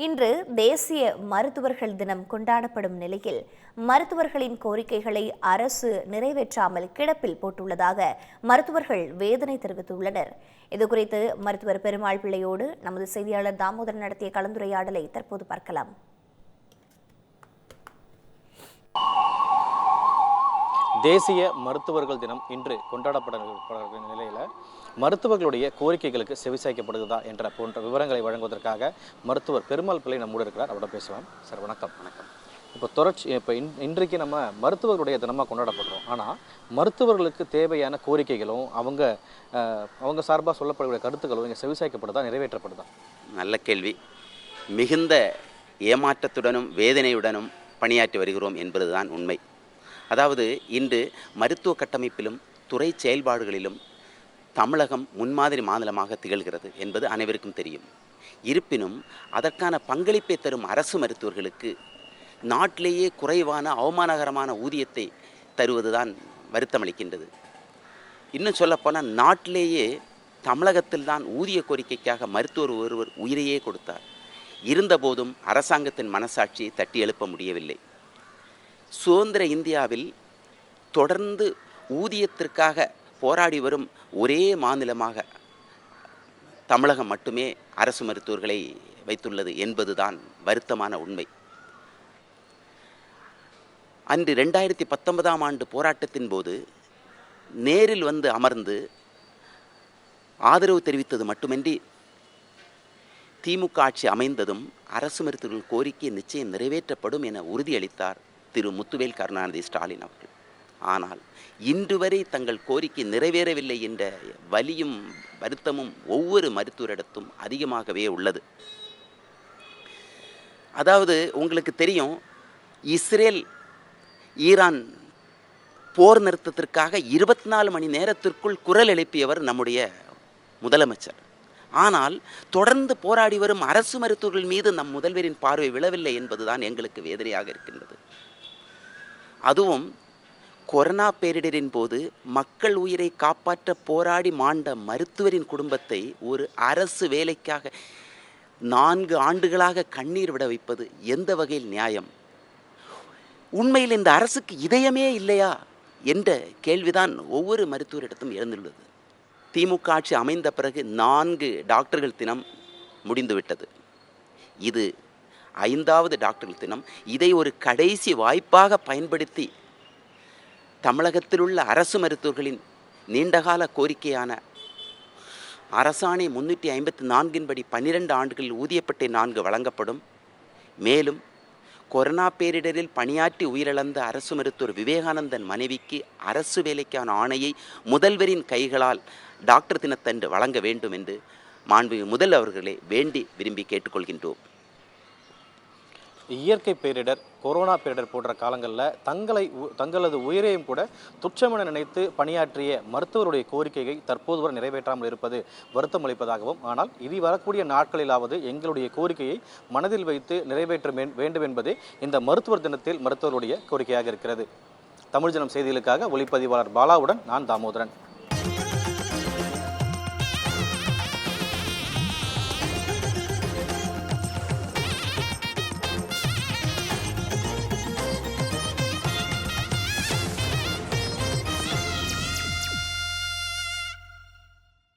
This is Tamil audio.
இன்று தேசிய மருத்துவர்கள் தினம் கொண்டாடப்படும் நிலையில் மருத்துவர்களின் கோரிக்கைகளை அரசு நிறைவேற்றாமல் கிடப்பில் போட்டுள்ளதாக மருத்துவர்கள் வேதனை தெரிவித்துள்ளனர். இதுகுறித்து மருத்துவர் பெருமாள் பிள்ளையோடு நமது செய்தியாளர் தாமோதரன் நடத்திய கலந்துரையாடலை தற்போது பார்க்கலாம். தேசிய மருத்துவர்கள் தினம் இன்று கொண்டாடப்பட நிலையில் மருத்துவர்களுடைய கோரிக்கைகளுக்கு செவிசாய்க்கப்படுகிறதா என்ற போன்ற விவரங்களை வழங்குவதற்காக மருத்துவர் பெருமாள் பிள்ளை நம்மோடு இருக்கிறார். அவரோட பேசலாம். சார் வணக்கம். இப்போ இன்றைக்கு நம்ம மருத்துவர்களுடைய தினமாக கொண்டாடப்படுறோம். ஆனால் மருத்துவர்களுக்கு தேவையான கோரிக்கைகளும் அவங்க சார்பாக சொல்லப்படக்கூடிய கருத்துக்களும் இங்கே செவிசாய்க்கப்படுதா, நிறைவேற்றப்படுதா? நல்ல கேள்வி. மிகுந்த ஏமாற்றத்துடனும் வேதனையுடனும் பணியாற்றி வருகிறோம் என்பதுதான் உண்மை. அதாவது இன்று மருத்துவ கட்டமைப்பிலும் துறை செயல்பாடுகளிலும் தமிழகம் முன்மாதிரி மாநிலமாக திகழ்கிறது என்பது அனைவருக்கும் தெரியும். இருப்பினும் அதற்கான பங்களிப்பை தரும் அரசு மருத்துவர்களுக்கு நாட்டிலேயே குறைவான அவமானகரமான ஊதியத்தை தருவதுதான் வருத்தமளிக்கின்றது. இன்னும் சொல்லப்போனால் நாட்டிலேயே தமிழகத்தில் தான் ஊதிய கோரிக்கைக்காக மருத்துவர் ஒருவர் உயிரையே கொடுத்தார். இருந்தபோதும் அரசாங்கத்தின் மனசாட்சியை தட்டி எழுப்ப முடியவில்லை. சுதந்திர இந்தியாவில் தொடர்ந்து ஊதியத்திற்காக போராடி வரும் ஒரே மாநிலமாக தமிழகம் மட்டுமே அரசு மருத்துவர்களை வைத்துள்ளது என்பதுதான் வருத்தமான உண்மை. அன்று 2019ஆம் ஆண்டு போராட்டத்தின் போது நேரில் வந்து அமர்ந்து ஆதரவு தெரிவித்தது மட்டுமின்றி திமுக ஆட்சி அமைந்ததும் அரசு மருத்துவர்கள் கோரிக்கை நிச்சயம் நிறைவேற்றப்படும் என உறுதியளித்தார் திரு முத்துவேல் கருணாநிதி ஸ்டாலின் அவர்கள். ஆனால் இன்று வரை தங்கள் கோரிக்கை நிறைவேறவில்லை என்ற வலியும் வருத்தமும் ஒவ்வொரு மருத்துவரிடத்தும் அதிகமாகவே உள்ளது. அதாவது உங்களுக்கு தெரியும், இஸ்ரேல் ஈரான் போர் நிறுத்தத்திற்காக 24 மணி நேரத்திற்குள் குரல் எழுப்பியவர் நம்முடைய முதலமைச்சர். ஆனால் தொடர்ந்து போராடி வரும் அரசு மருத்துவர்கள் மீது நம் முதல்வரின் பார்வை விழவில்லை என்பதுதான் எங்களுக்கு வேதனையாக இருக்கின்றது. அதுவும் கொரோனா பேரிடரின் போது மக்கள் உயிரை காப்பாற்ற போராடி மாண்ட மருத்துவரின் குடும்பத்தை ஒரு அரசு வேலைக்காக 4 ஆண்டுகளாக கண்ணீர் விட வைப்பது எந்த வகையில் நியாயம்? உண்மையில் இந்த அரசுக்கு இதயமே இல்லையா என்ற கேள்விதான் ஒவ்வொரு மருத்துவரிடத்தும் எழுந்துள்ளது. திமுக ஆட்சி அமைந்த பிறகு 4 டாக்டர்கள் தினம் முடிந்துவிட்டது. இது 5வது டாக்டர்கள் தினம். இதை ஒரு கடைசி வாய்ப்பாக பயன்படுத்தி தமிழகத்தில் உள்ள அரசு மருத்துவர்களின் நீண்டகால கோரிக்கையான அரசாணை 354 படி 12 ஆண்டுகளில் ஊதியப்பட்டை 4 வழங்கப்படும். மேலும் கொரோனா பேரிடரில் பணியாற்றி உயிரிழந்த அரசு மருத்துவர் விவேகானந்தன் மனைவிக்கு அரசு வேலைக்கான ஆணையை முதல்வரின் கைகளால் டாக்டர் தினத்தன்று வழங்க வேண்டும் என்று மாண்புமிகு முதல் அவர்களை வேண்டி விரும்பி கேட்டுக்கொள்கின்றோம். இயற்கை பேரிடர், கொரோனா பேரிடர் போன்ற காலங்களில் தங்களது உயிரையும் கூட துச்சமென நினைத்து பணியாற்றிய மருத்துவருடைய கோரிக்கையை தற்போது வரை நிறைவேற்றாமல் இருப்பது வருத்தம் அளிப்பதாகவும், ஆனால் இனி வரக்கூடிய நாட்களிலாவது எங்களுடைய கோரிக்கையை மனதில் வைத்து நிறைவேற்ற வேண்டும் என்பதே இந்த மருத்துவர் தினத்தில் மருத்துவருடைய கோரிக்கையாக இருக்கிறது. தமிழ் ஜனம் செய்திகளுக்காக ஒளிப்பதிவாளர் பாலாவுடன் நான் தாமோதரன்.